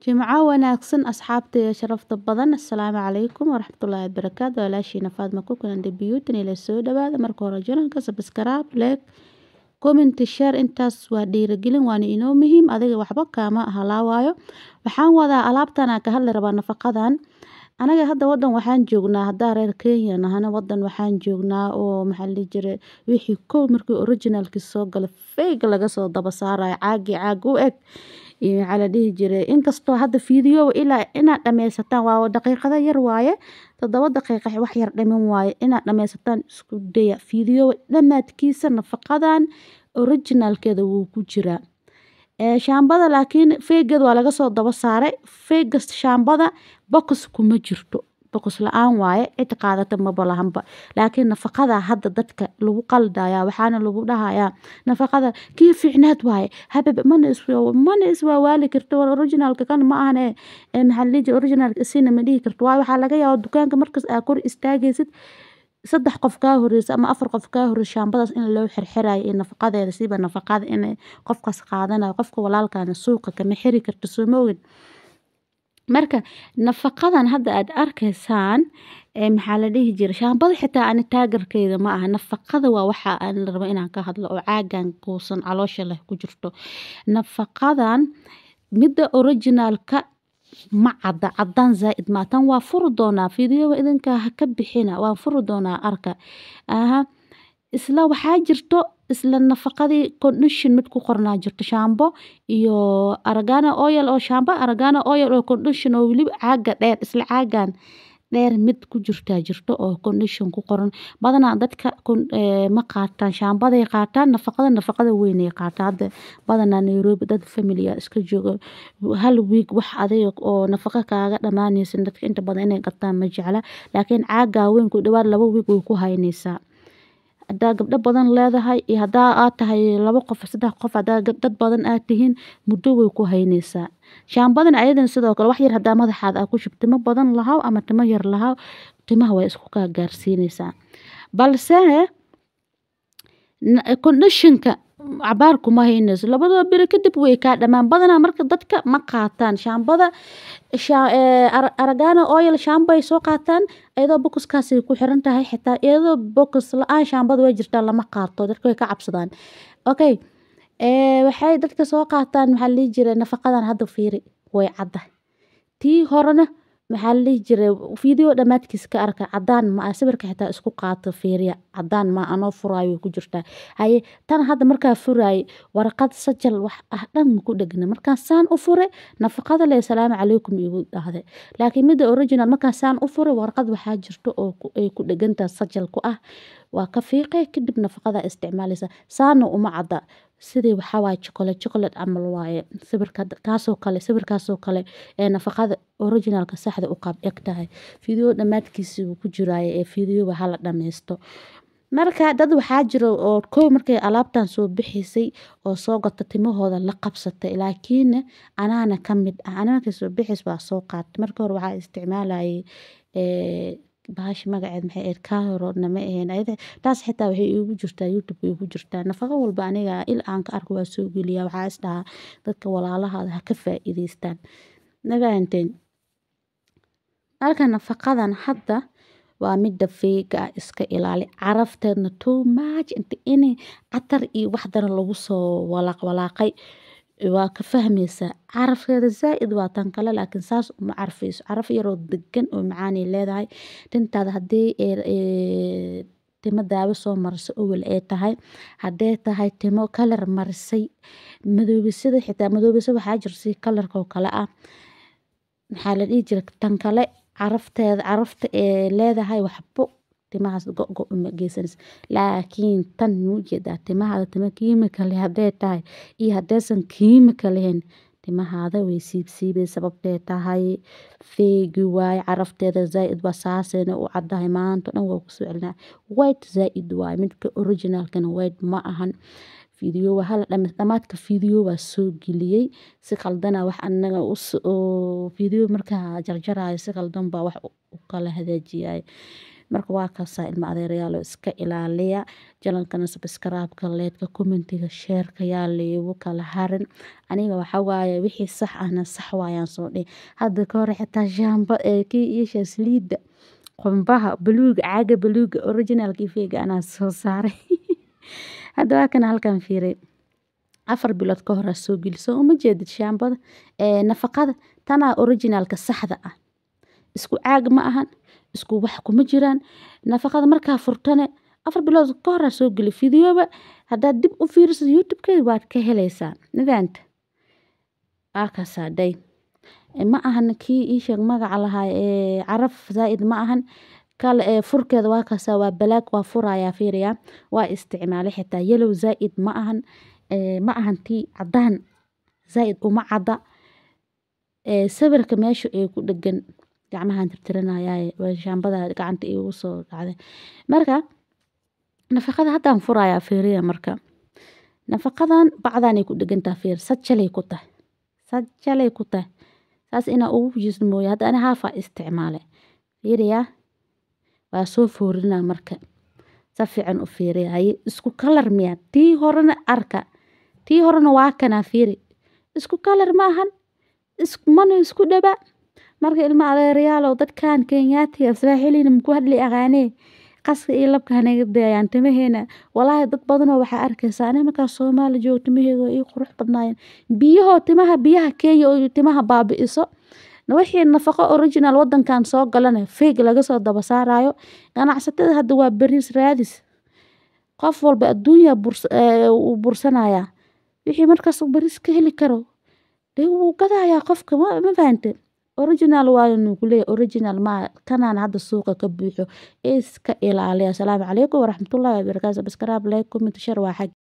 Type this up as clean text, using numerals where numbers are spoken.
جمعة wanaagsan asxaabtay sharafta badan assalaamu calaykum waraxmatullaahi wabarakaatu walaashiina Faadma ku kulan debiyuutan ila soo dhawaada marka hore channelka subscribe like comment share intaas waa dhiirigelin waana inoo muhiim adiga waxba kaama halaawayo waxaan wadaa alaabtan aan ka hadli rabaa nafaqadan anaga hadda wadan waxaan joognaa hadda reer Kenya nahana wadan waxaan joognaa oo maxaa la jiray wixii markii originalki soo galay fake laga soo daba saaray caag u eg iyo maxaa la dhihi jiray inkastoo hadda video ilaa inaad dhameysataan waa daqiiqada yar waaye 7 daqiiqo wax yar dhamin waaye inaad dhameysataan isku daya video dhamaadkiisa nafaqadan originalkeeda wuu ku jiraa shaambada laakiin fake waa laga soo daba saaray fake shaambada box kuma jirto box la'aan waaye cid qaadata ma balahanba laakiin nafaqada hadda dadka lagu qaldaya waxaana lagu dhahayaa nafaqada kii fiicnaad waaye habab mana iswa waali karto originalka kan ma ahane maxalliga originalka isina ma dhihi karto waxa laga yaabaa dukaanka markaas aad kor istaagaysid 3 qof ka horeysa ama 4 qof ka horeysa shaambadaas in loo xirxirayo in nafaqadeeda siba nafaqada in qofkaas qaadanayo qofka walaalkaana suuqa kama xiri karto Soomaaliya marka nafaqadan hadda aad arkaysaan maxaa la dhihi jiray shaambada xitaa aan taageerkeeda ma aha nafaqada waa waxa aan rabo inaan ka hadlo oo caagan kuusan caloosha leh ku jirto nafaqadan midda originalka ma cadaan zaid maatan waa furu doonaa video idinka ka bixina waan furu doonaa arka isla waxaa jirto isla nafaqadii condition mid ku qornaa jirto shaambo iyo argana oil oo shaambo argana oil oo condition oo wali caaga dheer isla caagan dheer mid ku jirto oo condition ku qoran badanaa dadka ma qaataan shaambaday qaataan nafaqada weyn ay qaataan hadda badanaa Nairobi dad family iska jooga hal week wax adeeg oo nafaqa kaaga dhamaanaysan dadka inta badan inay qaataan ma jecla laakiin caaga weyn ku dhawaad 2 week way ku haynaysaa hadaa gabdho badan leedahay iyo hadaa aad tahay 2 qof 3 qof hadaa dad badan aad tihiin muddo way ku haynaysaa shaambadan ayadan sidoo kale wax yar hadaa madaxaada ku shubto ma badan lahaw ama timo yar lahaw timaha way isku ka gaarsiinaysaa balse conditionka cabaar kuma haynayso labadaba biri kadib way ka dhamaan badanaa marka dadka ma qaataan shaambada argana oil shaambo ay soo qaataan ayadoo boxkaas ay ku xiran tahay xitaa iyadoo box la'aan shaambada way jirtaa lama qaato dadka way ka cabsadaan okay waxay dadka soo qaataan maxaa la jiray nafaqadan hadda fiiri way cadda tii horena maxaa la jiray video dhamaadkiisa ka arka cadaan ma sawirka xitaa isku qaato fiiriya cadaan ma anoo furaayo ku jirtaa haye tan hadda markaa furaay warqad sajal wax ah dhan ku dhagna markaa saan u fure nafaqada le salaamu calaykum igu dhahday laakiin midda original markaa saan u fure warqad waxaa jirto oo ay ku dhagantaa sajal ku ah waa ka fiiqay kadib nafaqada isticmaalaysa saana uma cadda sidii waxa waay chocolate amal waaye sawirkaasoo kale ee nafaqada originalka saxda u qaab egtahay video dhamaadkiisa ku jiraayo ee video waxa la dhameysto marka dad waxaa jiro oo markay alaabtan soo bixisay oo soo gata timahooda la qabsatay laakiin anaana kamid ah anaana soo bixis waa soo qaat marka hore waxa isticmaalayay baash magaceed maxay ahayd kaarona ma ahayn ayada taas xitaa waxay igu jirtaa YouTube igu jirtaa nafaqo walba aniga aan ka arko waa soo geliya waxa isdhaa dadka walaalahaada ha ka faa'iideystaan nagaanteen marka nafaqadan hadda waa midda fake iska ilaali carafteedna too much inta inay catar iyo wax daran lagu soo walaaqay waa ka fahmaysaa carafkeeda zaid waa tan kale laakiin saas uma carfayso caraf yar oo degan oo macaan ay leedahay tintaada hadii timo daawo soo marso awal ay tahay hadee tahay timo kalar marsay madoobisada xitaa madoobisada waxaa jirsi kalarka oo kale ah maxaa la dhihi jiray tan kale carafta ee leedahay waxbo timahaas go'go uma geysanayso laakiin tan muujeeda timahaada timo chemical hadee tahay iyo hadeesan chemical lahayn timahaada way siibsiibay sababtee tahay fake waay carafteeda zaid waa saasayna u caddahay maanta dhan waa ku soo celinaa white zaid waay midka originalkana white ma ahan video waxa la dhamaadka video waa soo geliyay si khaldana wax anaga oo video markaa jarjarayo si khaldan baa wax u kala hagaajiyay marka waa kaasaa ilma adeerayaal iska ilaaliya channelkana subscribe-ka like-ka commentiga share-ka yaa leegu kala harin aniga waxa waaye wixii sax ahna sax waayaan soo dhihi hadda ka hor xitaa shaamba kii isha saliida qumbaha buluuga caaga buluuga originalkii fake anaa soo saaray hadda waa kana halkan fiiray 4 bilood ka hor soo geliso uma jeedid shaambada nafaqada tana originalka saxda ah isku caag ma ahan isku wax kuma jiraan nafaqada markaa furtane 4 bilood ka hor soo geli fiidiyoba haddaad dib u fiiriso YouTube-keeda waad ka helaysaa nidaamka akasaaday ma ahan kii ii sheeg magaca lahaa caraf zaid ma ahan kale furkeeda waa kaasa waa black waa furaya fiiriya waa isticmaalay xitaa yellow zaid ma ahan tii cadaan zaid uma cada sawirka meesha ay ku dhagan gacmahan tirtiranaya waa shaambada gacanta igu soo dhacday marka nafaqada haddaan furaya fiiriya marka nafaqadan bacdan ay ku dhagantaa fiir sajjalay ku tahay saas ina ugu jismooyo hadda ana haafa isticmaalay fiiriya waa soo foorina marka si fiican u fiiriya isku kalar miya tii horena arka tii horena waa kana fiiri isku kalar ma ahan isku dhaba marka ilma adeerayaal dadkan Kenyaatiga Swahilina ku hadli aqaanay qaska iyo labka hanaga dayaan timaheena walaahi dad badan oo waxa arkaysaa anay marka Soomaali joogto timaheega iyo qurux badnaayeen biyaha Kenya oo timaha baabi'iso wixii nafaqo original wadankan soo galana fake laga soo daba saarayo ganacsatada hadda waa bariis raadis qof walba adduunka bursanaya wixii markaas bariis ka heli karo wuu gadayaa qofka ma fahanteen original waayo nuugle original ma kanaan hadda suuqa ka buuxo iska ilaaliya. Assalaamu calaykum waraxmatullaahi wabarakaatuh. Subscribe like comment share waa xaq